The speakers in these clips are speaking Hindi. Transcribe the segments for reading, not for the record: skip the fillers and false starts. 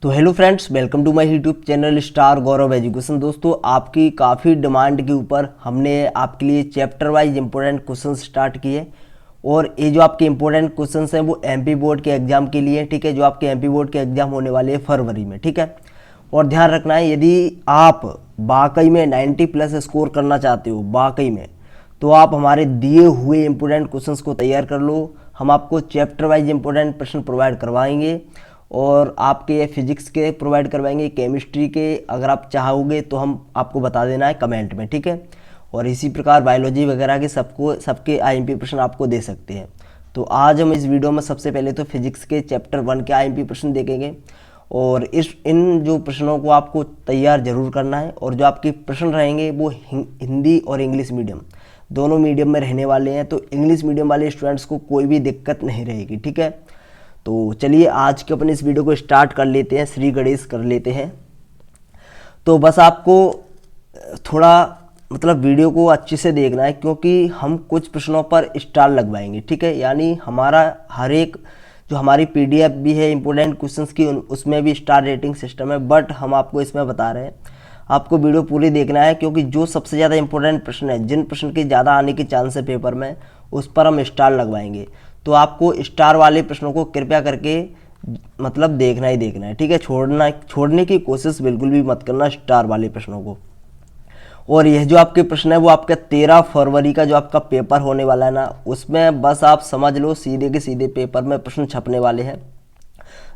तो hello friends, welcome to my YouTube channel star Gaurav education. दोस्तों, आपकी काफ़ी डिमांड के ऊपर हमने आपके लिए chapter wise important question start किए और ये जो आपके इंपॉर्टेंट क्वेश्चंस हैं वो एमपी बोर्ड के एग्जाम के लिए, ठीक है, जो आपके एमपी बोर्ड के एग्जाम होने वाले हैं फरवरी में, ठीक है। और ध्यान रखना है, यदि आप वाकई में 90 प्लस स्कोर करना चाहते हो वाकई में, तो आप हमारे दिए हुए इंपॉर्टेंट क्वेश्चंस को तैयार कर लो। हम आपको चैप्टर वाइज इंपॉर्टेंट प्रश्न प्रोवाइड करवाएंगे और आपके फिजिक्स के प्रोवाइड करवाएंगे, केमिस्ट्री के अगर आप चाहोगे तो हम आपको बता देना है कमेंट में, ठीक है। और इसी प्रकार बायोलॉजी वगैरह के सबके आईएमपी प्रश्न आपको दे सकते हैं। तो आज हम इस वीडियो में सबसे पहले तो फिजिक्स के चैप्टर 1 के आईएमपी प्रश्न देखेंगे और इन जो प्रश्नों को आपको तैयार जरूर करना है। और जो आपके प्रश्न रहेंगे वो हिंदी और इंग्लिश मीडियम दोनों मीडियम में रहने वाले हैं, तो इंग्लिश मीडियम वाले स्टूडेंट्स को कोई भी दिक्कत नहीं रहेगी, ठीक है। तो चलिए आज के अपने इस वीडियो को स्टार्ट कर लेते हैं, श्री गणेश कर लेते हैं। तो बस आपको थोड़ा वीडियो को अच्छे से देखना है क्योंकि हम कुछ प्रश्नों पर स्टार लगवाएंगे, ठीक है। यानी हमारा हर एक जो हमारी पीडीएफ भी है इंपॉर्टेंट क्वेश्चंस की, उसमें भी स्टार रेटिंग सिस्टम है, बट हम आपको इसमें बता रहे हैं आपको वीडियो पूरी देखना है क्योंकि जो सबसे ज़्यादा इंपॉर्टेंट प्रश्न है, जिन प्रश्न के ज़्यादा आने के चांस है पेपर में, उस पर हम स्टार लगवाएंगे। तो आपको स्टार वाले प्रश्नों को कृपया करके देखना ही देखना है, ठीक है। छोड़ने की कोशिश बिल्कुल भी मत करना स्टार वाले प्रश्नों को। और यह जो आपके प्रश्न है वो आपका 13 फरवरी का जो आपका पेपर होने वाला है ना, उसमें बस आप समझ लो सीधे के सीधे पेपर में प्रश्न छपने वाले हैं।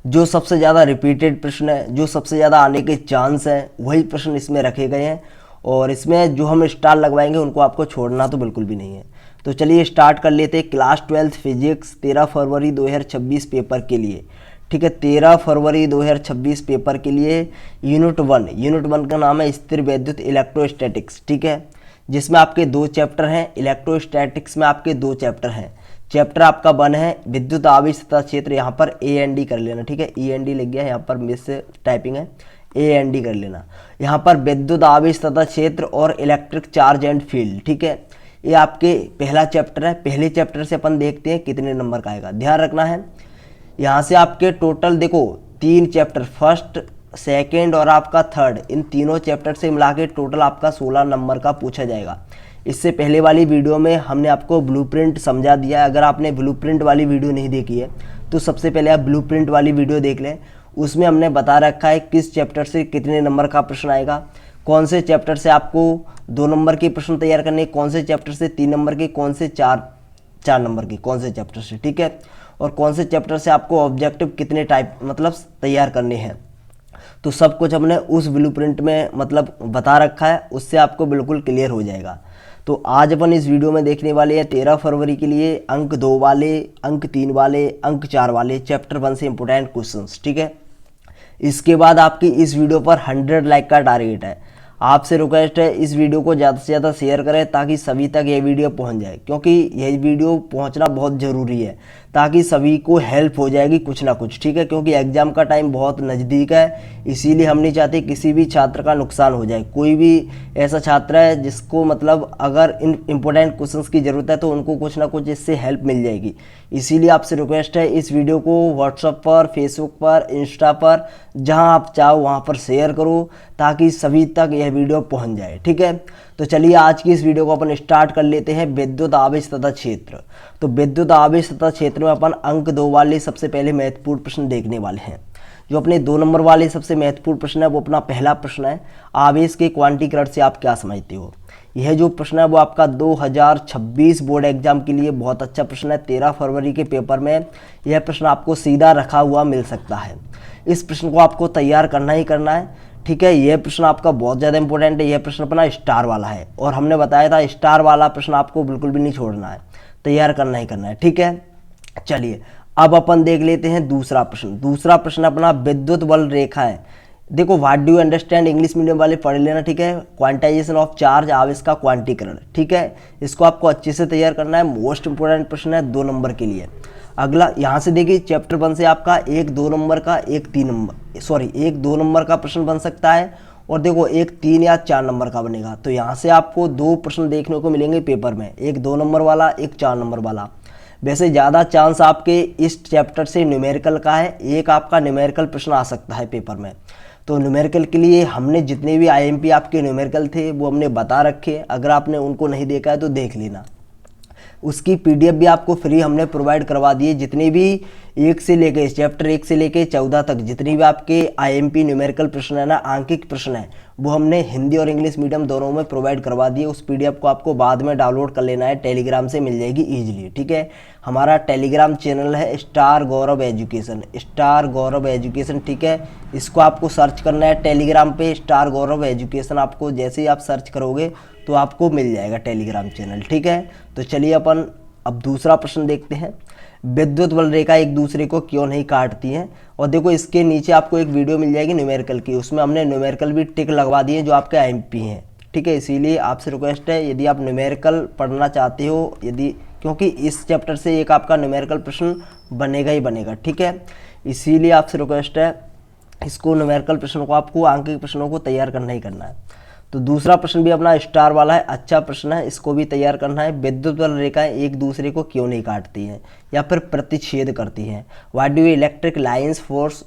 जो सबसे ज़्यादा रिपीटेड प्रश्न है, जो सबसे ज़्यादा आने के चांस हैं, वही प्रश्न इसमें रखे गए हैं और इसमें जो हम स्टार लगवाएंगे उनको आपको छोड़ना तो बिल्कुल भी नहीं है। तो चलिए स्टार्ट कर लेते हैं क्लास 12 फिजिक्स 13 फरवरी 2026 पेपर के लिए, ठीक है। 13 फरवरी 2026 पेपर के लिए यूनिट 1 का नाम है स्थिर वैद्युत इलेक्ट्रोस्टैटिक्स, ठीक है, जिसमें आपके 2 चैप्टर हैं। इलेक्ट्रोस्टैटिक्स में आपके 2 चैप्टर हैं। चैप्टर आपका 1 है विद्युत आवेश तथा क्षेत्र, यहाँ पर AND कर लेना, ठीक है। END लिख गया, यहाँ पर मिस टाइपिंग है, AND कर लेना। यहाँ पर विद्युत आवेश तथा क्षेत्र और इलेक्ट्रिक चार्ज एंड फील्ड, ठीक है, ये आपके पहला चैप्टर है। पहले चैप्टर से अपन देखते हैं कितने नंबर का आएगा। ध्यान रखना है, यहाँ से आपके टोटल देखो 3 चैप्टर, फर्स्ट, सेकंड और आपका थर्ड, इन तीनों चैप्टर से मिला के टोटल आपका 16 नंबर का पूछा जाएगा। इससे पहले वाली वीडियो में हमने आपको ब्लूप्रिंट समझा दिया है। अगर आपने ब्लूप्रिंट वाली वीडियो नहीं देखी है तो सबसे पहले आप ब्लूप्रिंट वाली वीडियो देख लें। उसमें हमने बता रखा है किस चैप्टर से कितने नंबर का प्रश्न आएगा, कौन से चैप्टर से आपको 2 नंबर के प्रश्न तैयार करने, कौन से चैप्टर से 3 नंबर के, कौन से 4 नंबर के, कौन से चैप्टर से, ठीक है। और कौन से चैप्टर से आपको ऑब्जेक्टिव कितने टाइप तैयार करने हैं, तो सब कुछ हमने उस ब्लूप्रिंट में बता रखा है, उससे आपको बिल्कुल क्लियर हो जाएगा। तो आज अपन इस वीडियो में देखने वाले हैं 13 फरवरी के लिए अंक 2 वाले, अंक 3 वाले, अंक 4 वाले चैप्टर 1 से इंपोर्टेंट क्वेश्चंस, ठीक है। इसके बाद आपकी इस वीडियो पर 100 लाइक का टारगेट है। आपसे रिक्वेस्ट है इस वीडियो को ज़्यादा से ज़्यादा शेयर करें ताकि सभी तक ये वीडियो पहुंच जाए, क्योंकि यह वीडियो पहुंचना बहुत ज़रूरी है ताकि सभी को हेल्प हो जाएगी कुछ ना कुछ, ठीक है। क्योंकि एग्ज़ाम का टाइम बहुत नज़दीक है, इसीलिए हम नहीं चाहते किसी भी छात्र का नुकसान हो जाए। कोई भी ऐसा छात्र है जिसको अगर इन इम्पोर्टेंट क्वेश्चंस की ज़रूरत है तो उनको कुछ ना कुछ इससे हेल्प मिल जाएगी। इसीलिए आपसे रिक्वेस्ट है इस वीडियो को व्हाट्सएप पर, फेसबुक पर, इंस्टा पर, जहां आप चाहो वहां पर शेयर करो ताकि सभी तक यह वीडियो पहुंच जाए, ठीक है। तो चलिए आज की इस वीडियो को अपन स्टार्ट कर लेते हैं विद्युत आवेश तथा क्षेत्र। तो विद्युत आवेश तथा क्षेत्र में अपन अंक 2 वाले सबसे पहले महत्वपूर्ण प्रश्न देखने वाले हैं। जो अपने 2 नंबर वाले सबसे महत्वपूर्ण प्रश्न है वो अपना पहला प्रश्न है, आवेश के क्वांटीकरण से आप क्या समझते हो। यह जो प्रश्न है वो आपका 2026 बोर्ड एग्जाम के लिए बहुत अच्छा प्रश्न है। 13 फरवरी के पेपर में यह प्रश्न आपको सीधा रखा हुआ मिल सकता है। इस प्रश्न को आपको तैयार करना ही करना है, ठीक है। यह प्रश्न आपका बहुत ज़्यादा इंपॉर्टेंट है। यह प्रश्न अपना स्टार वाला है और हमने बताया था स्टार वाला प्रश्न आपको बिल्कुल भी नहीं छोड़ना है, तैयार करना ही करना है, ठीक है। चलिए अब अपन देख लेते हैं दूसरा प्रश्न। दूसरा प्रश्न अपना विद्युत बल रेखा है। देखो what do you understand, English medium वाले पढ़ लेना, ठीक है। क्वांटाइजेशन ऑफ चार्ज, आवेश का क्वांटीकरण, ठीक है। इसको आपको अच्छे से तैयार करना है, मोस्ट इंपोर्टेंट प्रश्न है 2 नंबर के लिए। अगला यहाँ से देखिए चैप्टर 1 से आपका एक 2 नंबर का, एक 2 नंबर का प्रश्न बन सकता है और देखो एक 3 या 4 नंबर का बनेगा। तो यहाँ से आपको 2 प्रश्न देखने को मिलेंगे पेपर में, एक 2 नंबर वाला, एक 4 नंबर वाला। वैसे ज़्यादा चांस आपके इस चैप्टर से न्यूमेरिकल का है, एक आपका न्यूमेरिकल प्रश्न आ सकता है पेपर में। तो न्यूमेरिकल के लिए हमने जितने भी आईएमपी आपके न्यूमेरिकल थे वो हमने बता रखे, अगर आपने उनको नहीं देखा है तो देख लेना। उसकी पीडीएफ भी आपको फ्री हमने प्रोवाइड करवा दी है। जितने भी एक से लेके चैप्टर 1 से लेके 14 तक जितनी भी आपके आईएमपी न्यूमेरिकल प्रश्न है ना, आंकिक प्रश्न है, वो हमने हिंदी और इंग्लिश मीडियम दोनों में प्रोवाइड करवा दिए। उस पीडीएफ को आपको बाद में डाउनलोड कर लेना है, टेलीग्राम से मिल जाएगी ईजिली, ठीक है। हमारा टेलीग्राम चैनल है star Gaurav education, star Gaurav education, ठीक है। इसको आपको सर्च करना है टेलीग्राम पे, स्टार गौरव एजुकेशन। आपको जैसे ही आप सर्च करोगे तो आपको मिल जाएगा टेलीग्राम चैनल, ठीक है। तो चलिए अपन अब दूसरा प्रश्न देखते हैं। विद्युत बल रेखा एक दूसरे को क्यों नहीं काटती हैं? और देखो इसके नीचे आपको एक वीडियो मिल जाएगी न्यूमेरिकल की, उसमें हमने न्यूमेरिकल भी टिक लगवा दिए जो आपके आईएमपी हैं, ठीक है। इसीलिए आपसे रिक्वेस्ट है, यदि आप न्यूमेरिकल पढ़ना चाहते हो, यदि क्योंकि इस चैप्टर से एक आपका न्यूमेरिकल प्रश्न बनेगा ही बनेगा, ठीक है। इसीलिए आपसे रिक्वेस्ट है, इसको न्यूमेरिकल प्रश्नों को आपको आंकिक प्रश्नों को तैयार करना ही करना है। तो दूसरा प्रश्न भी अपना स्टार वाला है, अच्छा प्रश्न है, इसको भी तैयार करना है। विद्युत बल रेखाएं एक दूसरे को क्यों नहीं काटती हैं या फिर प्रतिच्छेद करती हैं? What do electric lines force,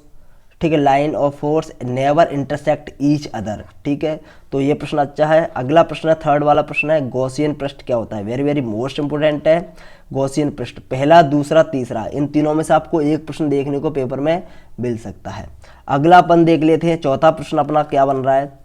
ठीक है, line of force never intersect each other, ठीक है। तो ये प्रश्न अच्छा है। अगला प्रश्न है, थर्ड वाला प्रश्न है, गॉसियन पृष्ठ क्या होता है? वेरी वेरी मोस्ट इंपोर्टेंट है गॉसियन पृष्ठ। पहला, दूसरा, तीसरा, इन तीनों में से आपको एक प्रश्न देखने को पेपर में मिल सकता है। अगला अपन देख लेते हैं, चौथा प्रश्न अपना क्या बन रहा है।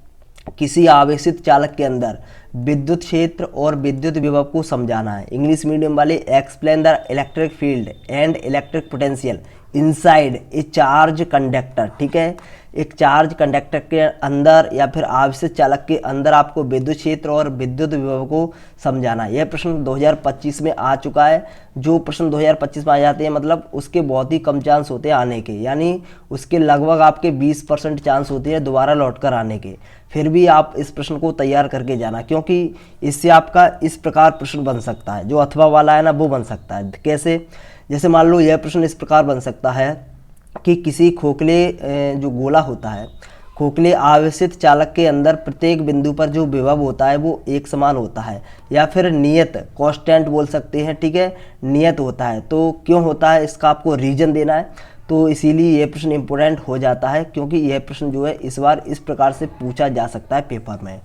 किसी आवेशित चालक के अंदर विद्युत क्षेत्र और विद्युत विभव को समझाना है। इंग्लिश मीडियम वाले, explain the electric field and electric potential inside a charge conductor, ठीक है। एक चार्ज कंडक्टर के अंदर या फिर आवेशित चालक के अंदर आपको विद्युत क्षेत्र और विद्युत विभव को समझाना है। यह प्रश्न 2025 में आ चुका है। जो प्रश्न 2025 में आ जाते हैं मतलब उसके बहुत ही कम चांस होते हैं आने के, यानी उसके लगभग आपके 20% चांस होते हैं दोबारा लौट कर आने के। फिर भी आप इस प्रश्न को तैयार करके जाना, क्योंकि इससे आपका इस प्रकार प्रश्न बन सकता है, जो अथवा वाला है ना वो बन सकता है। कैसे? जैसे मान लो यह प्रश्न इस प्रकार बन सकता है कि किसी खोखले जो गोला होता है, खोखले आवेशित चालक के अंदर प्रत्येक बिंदु पर जो विभव होता है वो एक समान होता है, या फिर नियत कांस्टेंट बोल सकते हैं, ठीक है, नियत होता है। तो क्यों होता है इसका आपको रीजन देना है। तो इसीलिए यह प्रश्न इंपॉर्टेंट हो जाता है, क्योंकि यह प्रश्न जो है इस बार इस प्रकार से पूछा जा सकता है पेपर में,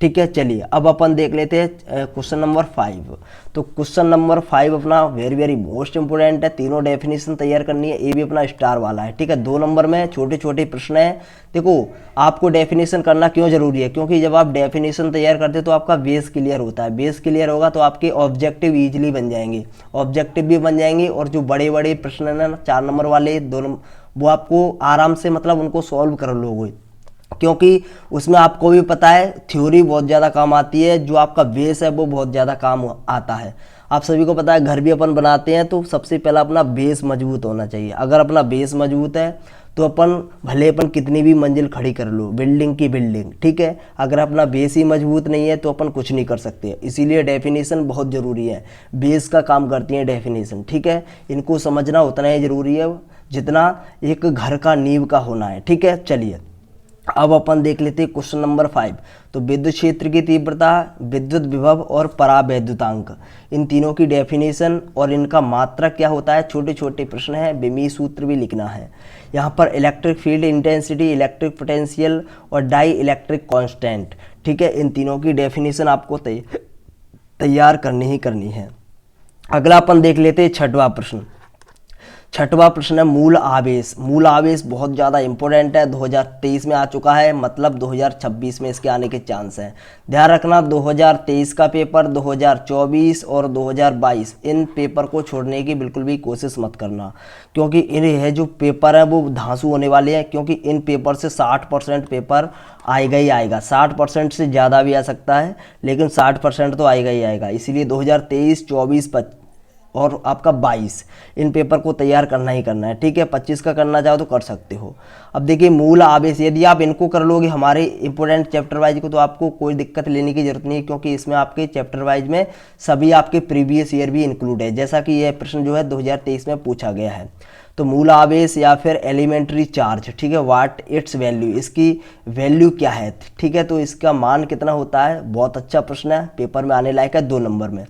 ठीक है। चलिए अब अपन देख लेते हैं क्वेश्चन नंबर 5। तो क्वेश्चन नंबर 5 अपना वेरी वेरी मोस्ट इंपोर्टेंट है। तीनों डेफिनेशन तैयार करनी है, ये भी अपना स्टार वाला है, ठीक है। 2 नंबर में छोटे छोटे प्रश्न हैं। देखो आपको डेफिनेशन करना क्यों जरूरी है, क्योंकि जब आप डेफिनेशन तैयार करते हो तो आपका बेस क्लियर होता है। बेस क्लियर होगा तो आपके ऑब्जेक्टिव ईजिली बन जाएंगे, ऑब्जेक्टिव भी बन जाएंगे, और जो बड़े बड़े प्रश्न है ना 4 नंबर वाले दोनों, वो आपको आराम से मतलब उनको सॉल्व कर लोगे, क्योंकि उसमें आपको भी पता है थ्योरी बहुत ज़्यादा काम आती है, जो आपका बेस है वो बहुत ज़्यादा काम आता है। आप सभी को पता है घर भी अपन बनाते हैं तो सबसे पहला अपना बेस मजबूत होना चाहिए। अगर अपना बेस मजबूत है तो अपन भले अपन कितनी भी मंजिल खड़ी कर लो, बिल्डिंग की बिल्डिंग, ठीक है। अगर अपना बेस ही मजबूत नहीं है तो अपन कुछ नहीं कर सकते। इसीलिए डेफिनेशन बहुत ज़रूरी है, बेस का काम करती है डेफिनेशन, ठीक है। इनको समझना उतना ही ज़रूरी है जितना एक घर का नींव का होना है, ठीक है। चलिए अब अपन देख लेते हैं क्वेश्चन नंबर 5। तो विद्युत क्षेत्र की तीव्रता, विद्युत विभव और परावैद्युतांक, इन तीनों की डेफिनेशन और इनका मात्रक क्या होता है। छोटे छोटे प्रश्न है, बेमी सूत्र भी लिखना है। यहाँ पर electric field intensity, electric potential और डाई इलेक्ट्रिक कांस्टेंट, ठीक है, इन तीनों की डेफिनेशन आपको तैयार करनी ही करनी है। अगला अपन देख लेते हैं 6वां प्रश्न। 6वां प्रश्न है मूल आवेश। मूल आवेश बहुत ज़्यादा इंपॉर्टेंट है, 2023 में आ चुका है, मतलब 2026 में इसके आने के चांस हैं। ध्यान रखना 2023 का पेपर, 2024 और 2022 इन पेपर को छोड़ने की बिल्कुल भी कोशिश मत करना, क्योंकि इन जो पेपर है वो धांसू होने वाले हैं। क्योंकि इन पेपर से 60% पेपर आएगा ही आएगा, 60% से ज़्यादा भी आ सकता है, लेकिन 60% तो आएगा ही आएगा। इसीलिए 2023, 24, 25 और आपका 22 इन पेपर को तैयार करना ही करना है, ठीक है। 25 का करना चाहो तो कर सकते हो। अब देखिए मूल आवेश, यदि आप इनको कर लोगे हमारे इंपोर्टेंट चैप्टर वाइज को, तो आपको कोई दिक्कत लेने की जरूरत नहीं है, क्योंकि इसमें आपके चैप्टर वाइज में सभी आपके प्रीवियस ईयर भी इंक्लूड है, जैसा कि यह प्रश्न जो है 2023 में पूछा गया है। तो मूल आवेश या फिर एलिमेंट्री चार्ज, ठीक है, व्हाट इट्स वैल्यू, इसकी वैल्यू क्या है, ठीक है। तो इसका मान कितना होता है, बहुत अच्छा प्रश्न है, पेपर में आने लायक है 2 नंबर में।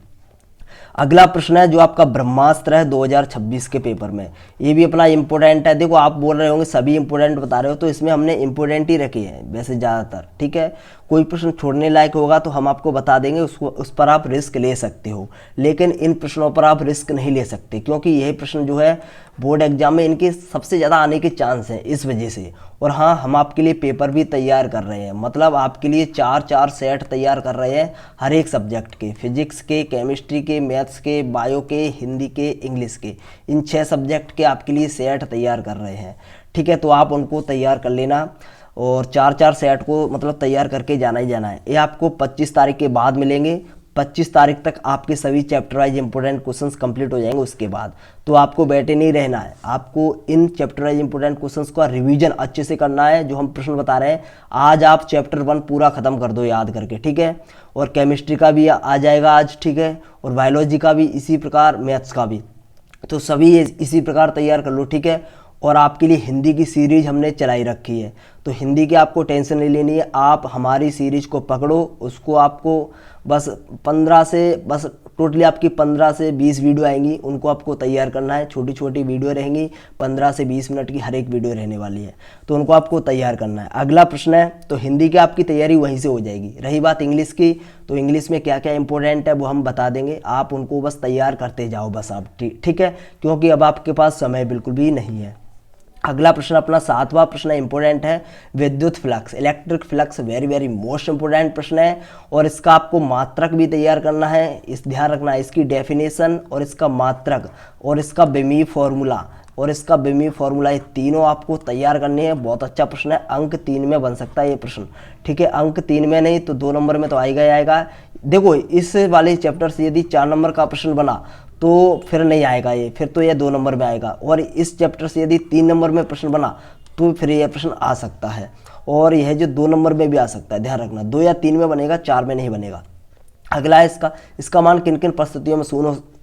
अगला प्रश्न है जो आपका ब्रह्मास्त्र है 2026 के पेपर में, ये भी अपना इंपॉर्टेंट है। देखो आप बोल रहे होंगे सभी इंपॉर्टेंट बता रहे हो, तो इसमें हमने इंपॉर्टेंट ही रखे हैं वैसे ज़्यादातर, ठीक है। कोई प्रश्न छोड़ने लायक होगा तो हम आपको बता देंगे, उसको उस पर आप रिस्क ले सकते हो, लेकिन इन प्रश्नों पर आप रिस्क नहीं ले सकते, क्योंकि यही प्रश्न जो है बोर्ड एग्जाम में इनके सबसे ज़्यादा आने के चांस हैं इस वजह से। और हाँ, हम आपके लिए पेपर भी तैयार कर रहे हैं, मतलब आपके लिए 4 सेट तैयार कर रहे हैं हर एक सब्जेक्ट के, फिजिक्स के, केमिस्ट्री के, मैथ्स के, बायो के, हिंदी के, इंग्लिश के, इन 6 सब्जेक्ट के आपके लिए सेट तैयार कर रहे हैं, ठीक है। तो आप उनको तैयार कर लेना, और 4 सेट को मतलब तैयार करके जाना ही जाना है। ये आपको 25 तारीख के बाद मिलेंगे, 25 तारीख तक आपके सभी chapter wise important questions complete हो जाएंगे। उसके बाद तो आपको बैठे नहीं रहना है, आपको in chapter wise important questions का रिवीजन अच्छे से करना है। जो हम प्रश्न बता रहे हैं, आज आप चैप्टर 1 पूरा खत्म कर दो याद करके, ठीक है। और केमिस्ट्री का भी आ जाएगा आज, ठीक है, और बायोलॉजी का भी इसी प्रकार, मैथ्स का भी, तो सभी इसी प्रकार तैयार कर लो, ठीक है। और आपके लिए हिंदी की सीरीज हमने चलाई रखी है, तो हिंदी की आपको टेंशन नहीं लेनी है, आप हमारी सीरीज को पकड़ो, उसको आपको बस 15 से बस टोटली आपकी 15 से 20 वीडियो आएंगी, उनको आपको तैयार करना है। छोटी छोटी वीडियो रहेंगी, 15 से 20 मिनट की हर एक वीडियो रहने वाली है, तो उनको आपको तैयार करना है। अगला प्रश्न है, तो हिंदी की आपकी तैयारी वहीं से हो जाएगी। रही बात इंग्लिश की, तो इंग्लिश में क्या क्या इंपॉर्टेंट है वो हम बता देंगे, आप उनको बस तैयार करते जाओ बस आप, ठीक है, क्योंकि अब आपके पास समय बिल्कुल भी नहीं है। अगला प्रश्न अपना 7वां प्रश्न इंपॉर्टेंट है, विद्युत flux, electric flux, very very most important प्रश्न है, और इसका आपको मात्रक भी तैयार करना है। इस ध्यान रखना, इसकी डेफिनेशन और इसका मात्रक और इसका बेमी फॉर्मूला और इसका बेमी फॉर्मूला, ये तीनों आपको तैयार करने हैं। बहुत अच्छा प्रश्न है, अंक 3 में बन सकता है ये प्रश्न, ठीक है। अंक 3 में नहीं तो 2 नंबर में तो आएगा ही आएगा। देखो इस वाले चैप्टर से यदि 4 नंबर का प्रश्न बना तो फिर नहीं आएगा ये, फिर तो ये 2 नंबर में आएगा। और इस चैप्टर से यदि 3 नंबर में प्रश्न बना तो फिर ये प्रश्न आ सकता है, और यह जो 2 नंबर में भी आ सकता है, ध्यान रखना 2 या 3 में बनेगा, 4 में नहीं बनेगा। अगला है इसका मान किन किन परिस्थितियों में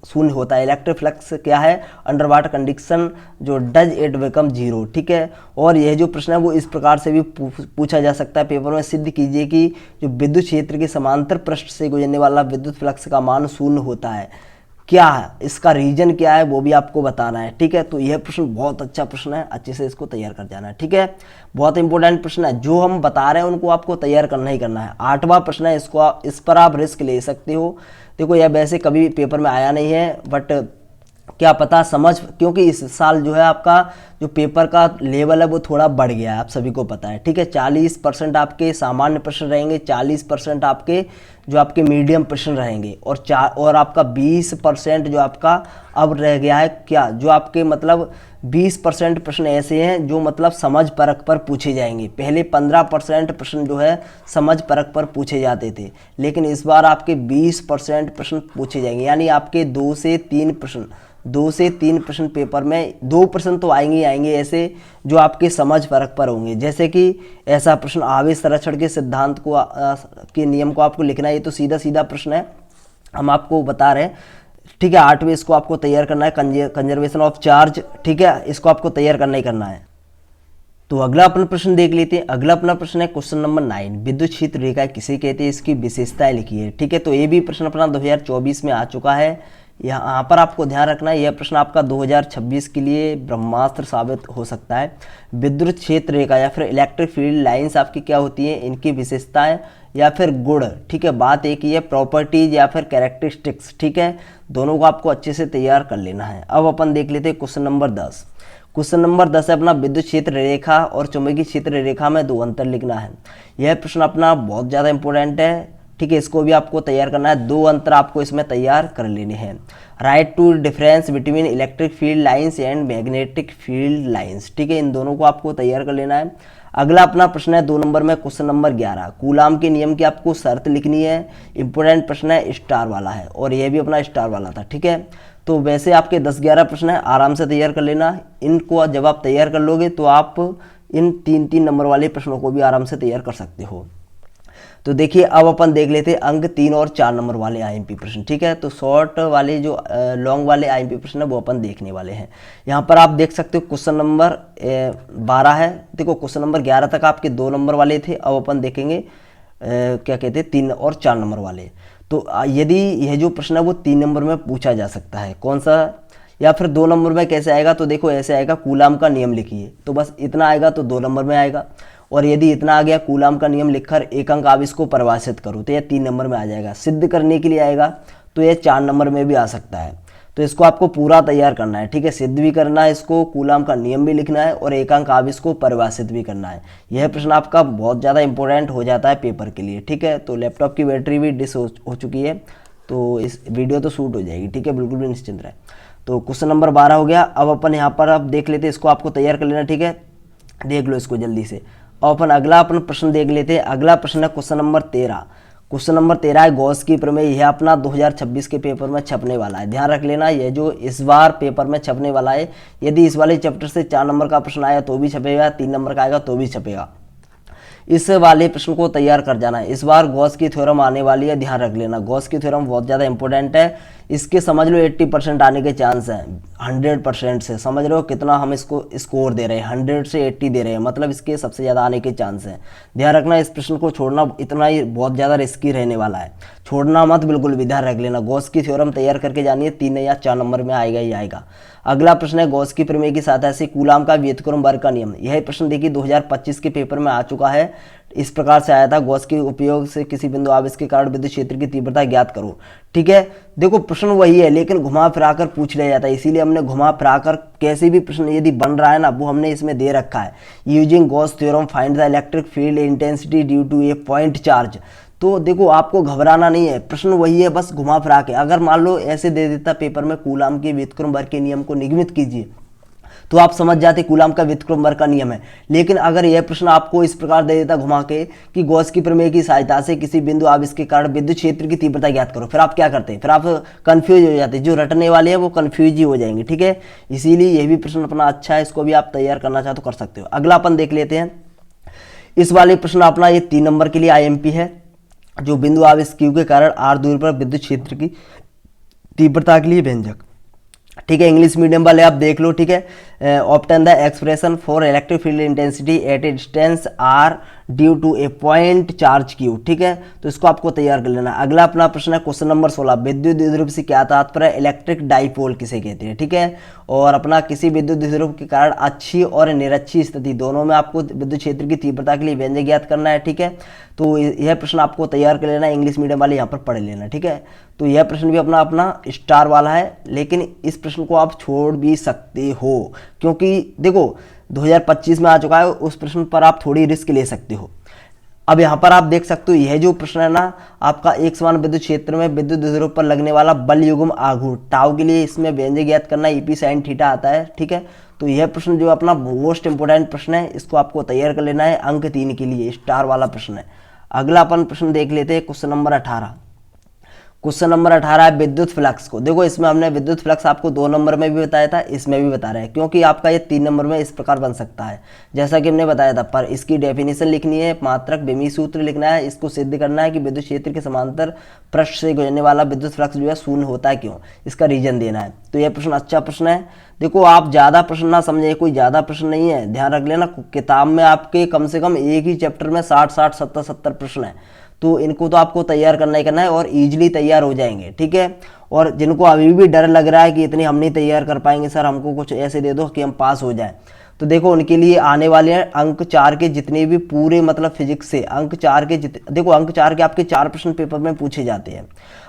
शून्य होता है। इलेक्ट्रिक फ्लक्स क्या है, अंडर वाटर कंडीशन जो डज इट बिकम जीरो, ठीक है। और यह जो प्रश्न है वो इस प्रकार से भी पूछा जा सकता है पेपर में, सिद्ध कीजिए कि जो विद्युत क्षेत्र के समांतर पृष्ठ से गुजरने वाला विद्युत फ्लक्स का मान शून्य होता है, क्या है इसका रीजन क्या है वो भी आपको बताना है, ठीक है। तो यह प्रश्न बहुत अच्छा प्रश्न है, अच्छे से इसको तैयार कर जाना है, ठीक है। बहुत इंपॉर्टेंट प्रश्न है, जो हम बता रहे हैं उनको आपको तैयार करना ही करना है। 8वां प्रश्न है, इस पर आप रिस्क ले सकते हो। देखो यह वैसे कभी पेपर में आया नहीं है, बट क्या पता समझ, क्योंकि इस साल जो है आपका जो पेपर का लेवल है वो थोड़ा बढ़ गया है, आप सभी को पता है, ठीक है। 40% आपके सामान्य प्रश्न रहेंगे, 40% आपके जो आपके मीडियम प्रश्न रहेंगे, और आपका 20% जो आपका अब रह गया है क्या, जो आपके मतलब 20% प्रश्न ऐसे हैं जो मतलब समझ परख पर पूछे जाएंगे। पहले 15% प्रश्न जो है समझ परख पर पूछे जाते थे, लेकिन इस बार आपके 20% प्रश्न पूछे जाएंगे, यानी आपके 2 से 3 प्रश्न पेपर में, 2 प्रश्न तो आएंगे ही आएंगे ऐसे जो आपके समझ परख पर होंगे। जैसे कि ऐसा प्रश्न, आवेश संरक्षण के सिद्धांत को के नियम को आपको लिखना है, ये तो सीधा सीधा प्रश्न है, हम आपको बता रहे हैं, ठीक है। 8वें इसको आपको तैयार करना है, कंजर्वेशन ऑफ चार्ज, ठीक है, इसको आपको तैयार करना ही करना है। तो अगला अपना प्रश्न देख लेते हैं। अगला अपना प्रश्न है क्वेश्चन नंबर 9, विद्युत क्षेत्र रेखा किसे कहते हैं, इसकी विशेषताएं लिखिए, ठीक है। तो ये भी प्रश्न अपना 2024 में आ चुका है, यहाँ पर आपको ध्यान रखना है, यह प्रश्न आपका 2026 के लिए ब्रह्मास्त्र साबित हो सकता है। विद्युत क्षेत्र रेखा या फिर इलेक्ट्रिक फील्ड लाइंस आपकी क्या होती हैं, इनकी विशेषताएं या फिर गुण, ठीक है। बात एक ही है, प्रॉपर्टीज या फिर कैरेक्टरिस्टिक्स, ठीक है। दोनों को आपको अच्छे से तैयार कर लेना है। अब अपन देख लेते हैं क्वेश्चन नंबर 10। क्वेश्चन नंबर 10 है अपना, विद्युत क्षेत्र रेखा और चुंबकीय क्षेत्र रेखा में 2 अंतर लिखना है। यह प्रश्न अपना बहुत ज़्यादा इंपॉर्टेंट है, ठीक है, इसको भी आपको तैयार करना है। 2 अंतर आपको इसमें तैयार कर लेने हैं। Write two difference between electric field lines and magnetic field lines, ठीक है, इन दोनों को आपको तैयार कर लेना है। अगला अपना प्रश्न है 2 नंबर में, क्वेश्चन नंबर 11, कूलाम के नियम की आपको शर्त लिखनी है। इंपॉर्टेंट प्रश्न है, स्टार वाला है, और यह भी अपना स्टार वाला था, ठीक है। तो वैसे आपके 10-11 प्रश्न है, आराम से तैयार कर लेना। इनको जब आप तैयार कर लोगे तो आप इन 3-3 नंबर वाले प्रश्नों को भी आराम से तैयार कर सकते हो। तो देखिए अब अपन देख लेते हैं अंक 3 और 4 नंबर वाले आईएमपी प्रश्न, ठीक है। तो शॉर्ट वाले जो लॉन्ग वाले आईएमपी प्रश्न है वो अपन देखने वाले हैं। यहाँ पर आप देख सकते हो क्वेश्चन नंबर 12 है। देखो क्वेश्चन नंबर 11 तक आपके 2 नंबर वाले थे, अब अपन देखेंगे क्या कहते हैं 3 और 4 नंबर वाले। तो यदि यह जो प्रश्न है वो 3 नंबर में पूछा जा सकता है। कौन सा? या फिर 2 नंबर में कैसे आएगा? तो देखो ऐसे आएगा, कूलाम का नियम लिखिए, तो बस इतना आएगा तो 2 नंबर में आएगा। और यदि इतना आ गया, कूलाम का नियम लिखकर एक अंक आवेश को परिभाषित करो, तो यह 3 नंबर में आ जाएगा। सिद्ध करने के लिए आएगा तो यह 4 नंबर में भी आ सकता है। तो इसको आपको पूरा तैयार करना है, ठीक है। सिद्ध भी करना है इसको, कूलाम का नियम भी लिखना है और एकांक आवेश को परिभाषित भी करना है। यह प्रश्न आपका बहुत ज़्यादा इंपॉर्टेंट हो जाता है पेपर के लिए, ठीक है। तो लैपटॉप की बैटरी भी डिस हो चुकी है, तो इस वीडियो तो शूट हो जाएगी, ठीक है, बिल्कुल भी निश्चिंत रहे। तो क्वेश्चन नंबर 12 हो गया। अब अपन यहाँ पर अब देख लेते हैं, इसको आपको तैयार कर लेना, ठीक है। देख लो इसको जल्दी से। अब अपन अगला प्रश्न देख लेते हैं। अगला प्रश्न है क्वेश्चन नंबर 13। क्वेश्चन नंबर 13 है गॉस की प्रमेय। यह अपना 2026 के पेपर में छपने वाला है, ध्यान रख लेना। यह जो इस बार पेपर में छपने वाला है, यदि इस वाले चैप्टर से 4 नंबर का प्रश्न आया तो भी छपेगा, 3 नंबर का आएगा तो भी छपेगा। इस वाले प्रश्न को तैयार कर जाना है। इस बार गॉस की थ्योरम आने वाली है, ध्यान रख लेना। गॉस की थ्योरम बहुत ज़्यादा इंपॉर्टेंट है। इसके समझ लो 80% आने के चांस हैं 100% से। समझ रहे हो कितना हम इसको स्कोर दे रहे हैं, 100 से 80 दे रहे हैं, मतलब इसके सबसे ज़्यादा आने के चांस हैं। ध्यान रखना, इस प्रश्न को छोड़ना इतना ही बहुत ज़्यादा रिस्की रहने वाला है, छोड़ना मत बिल्कुल भी, ध्यान रख लेना। गॉस की थ्योरम तैयार करके जानी है, 3 या 4 नंबर में आएगा ही आएगा। अगला प्रश्न है गॉस की प्रमेय की सहायता से कूलाम का व्युत्क्रम वर्ग का नियम। यह प्रश्न देखिए 2025 के पेपर में आ चुका है। इस प्रकार से आया था, गॉस के उपयोग से किसी बिंदु आवेश के कारण विद्युत क्षेत्र की तीव्रता ज्ञात करो, ठीक है। देखो प्रश्न वही है लेकिन घुमा फिरा कर पूछ लिया जाता है, इसीलिए हमने घुमा फिरा कर कैसे भी प्रश्न यदि बन रहा है ना, वो हमने इसमें दे रखा है। Using Gauss theorem find the electric field intensity due to a point charge. तो देखो आपको घबराना नहीं है, प्रश्न वही है, बस घुमा फिरा के। अगर मान लो ऐसे दे देता पेपर में कूलाम के व्युत्क्रम वर्ग के नियम को निगमित कीजिए, तो आप समझ जाते कूलाम का व्युत्क्रम वर्ग का नियम है। लेकिन अगर यह प्रश्न आपको इस प्रकार दे देता घुमा के कि गॉस की प्रमेय की सहायता से किसी बिंदु आवेश के कारण विद्युत क्षेत्र की तीव्रता ज्ञात करो, फिर आप क्या करते हैं? फिर आप कंफ्यूज हो जाते हैं, जो रटने वाले हैं वो कंफ्यूज ही हो जाएंगे, ठीक है। इसीलिए यह भी प्रश्न अपना अच्छा है, इसको भी आप तैयार करना चाहो तो कर सकते हो। अगला अपन देख लेते हैं। इस वाले प्रश्न अपना ये 3 नंबर के लिए IMP है। जो बिंदु आवेश Q के कारण r दूरी पर विद्युत क्षेत्र की तीव्रता के लिए व्यंजक, ठीक है। इंग्लिश मीडियम वाले आप देख लो, ठीक है। Obtain the expression for electric field intensity at a distance r due to a point charge Q, ठीक है। तो इसको आपको तैयार कर लेना। अगला अपना प्रश्न है क्वेश्चन नंबर 16। विद्युत द्विध्रुव से क्या तात्पर्य? इलेक्ट्रिक डाइपोल किसे कहते हैं, ठीक है। और अपना किसी विद्युत द्विध्रुव के कारण अच्छी और निरक्षी स्थिति दोनों में आपको विद्युत क्षेत्र की तीव्रता के लिए व्यंजक ज्ञात करना है, ठीक है। तो यह प्रश्न आपको तैयार कर लेना, इंग्लिश मीडियम वाले यहाँ पर पढ़ लेना, ठीक है। तो यह प्रश्न भी अपना अपना स्टार वाला है, लेकिन इस प्रश्न को आप छोड़ भी सकते हो, क्योंकि देखो 2025 में आ चुका है, उस प्रश्न पर आप थोड़ी रिस्क ले सकते हो। अब यहाँ पर आप देख सकते हो, यह जो प्रश्न है ना आपका, एक समान विद्युत क्षेत्र में विद्युत द्विध्रुव पर लगने वाला बल युग्म आघूर्ण टाउ के लिए इसमें व्यंजक ज्ञात करना, EP sin थीटा आता है, ठीक है। तो यह प्रश्न जो अपना मोस्ट इंपोर्टेंट प्रश्न है, इसको आपको तैयार कर लेना है, अंक 3 के लिए स्टार वाला प्रश्न है। अगला अपन प्रश्न देख लेते हैं, क्वेश्चन नंबर 18। क्वेश्चन नंबर 18 है विद्युत फ्लक्स को। देखो इसमें हमने विद्युत फ्लक्स आपको 2 नंबर में भी बताया था, इसमें भी बता रहे हैं, क्योंकि आपका ये 3 नंबर में इस प्रकार बन सकता है जैसा कि हमने बताया था। पर इसकी डेफिनेशन लिखनी है, मात्रक बेमी सूत्र लिखना है, इसको सिद्ध करना है कि विद्युत क्षेत्र के समांतर पृष्ठ से गुजरने वाला विद्युत फ्लक्स जो है शून्य होता है, क्यों, इसका रीजन देना है। तो यह प्रश्न अच्छा प्रश्न है। देखो आप ज़्यादा प्रश्न ना समझे, कोई ज़्यादा प्रश्न नहीं है, ध्यान रख लेना। किताब में आपके कम से कम एक ही चैप्टर में 60 70 प्रश्न है, तो इनको तो आपको तैयार करना ही करना है और इजीली तैयार हो जाएंगे, ठीक है। और जिनको अभी भी डर लग रहा है कि इतनी हम नहीं तैयार कर पाएंगे सर, हमको कुछ ऐसे दे दो कि हम पास हो जाए, तो देखो उनके लिए आने वाले हैं अंक 4 के जितने भी पूरे मतलब फिजिक्स से अंक 4 के देखो अंक 4 के आपके 4 प्रश्न पेपर में पूछे जाते हैं।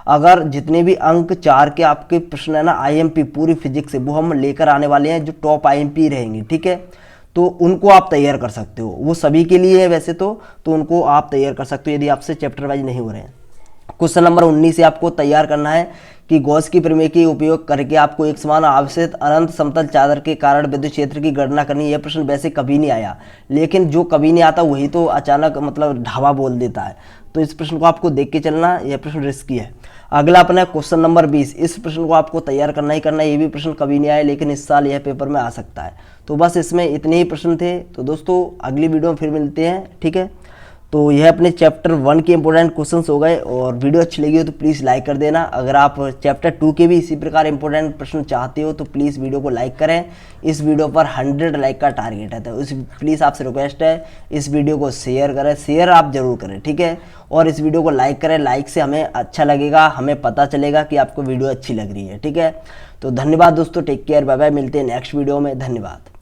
अगर जितने भी अंक 4 के आपके प्रश्न है ना IMP पूरी फिजिक्स से, वो हम लेकर आने वाले हैं, जो टॉप IMP रहेंगे, ठीक है। तो उनको आप तैयार कर सकते हो, वो सभी के लिए है वैसे तो उनको आप तैयार कर सकते हो यदि आपसे चैप्टर वाइज नहीं हो रहे हैं। क्वेश्चन नंबर 19 से आपको तैयार करना है कि गॉस की प्रमेय के उपयोग करके आपको एक समान आवेशित अनंत समतल चादर के कारण विद्युत क्षेत्र की गणना करनी है। यह प्रश्न वैसे कभी नहीं आया, लेकिन जो कभी नहीं आता वही तो अचानक मतलब ढाबा बोल देता है, तो इस प्रश्न को आपको देख के चलना, यह प्रश्न रिस्की है। अगला अपना क्वेश्चन नंबर 20। इस प्रश्न को आपको तैयार करना ही करना है, ये भी प्रश्न कभी नहीं आया लेकिन इस साल यह पेपर में आ सकता है। तो बस इसमें इतने ही प्रश्न थे। तो दोस्तों अगली वीडियो में फिर मिलते हैं, ठीक है। तो यह अपने चैप्टर 1 के इंपॉर्टेंट क्वेश्चंस हो गए। और वीडियो अच्छी लगी हो तो प्लीज़ लाइक कर देना। अगर आप चैप्टर 2 के भी इसी प्रकार इंपॉर्टेंट प्रश्न चाहते हो तो प्लीज़ वीडियो को लाइक करें। इस वीडियो पर 100 लाइक का टारगेट है, तो प्लीज़ आपसे रिक्वेस्ट है इस वीडियो को शेयर करें, शेयर आप जरूर करें, ठीक है। और इस वीडियो को लाइक करें, लाइक से हमें अच्छा लगेगा, हमें पता चलेगा कि आपको वीडियो अच्छी लग रही है, ठीक है। तो धन्यवाद दोस्तों, टेक केयर, बाय बाय, मिलते हैं नेक्स्ट वीडियो में, धन्यवाद।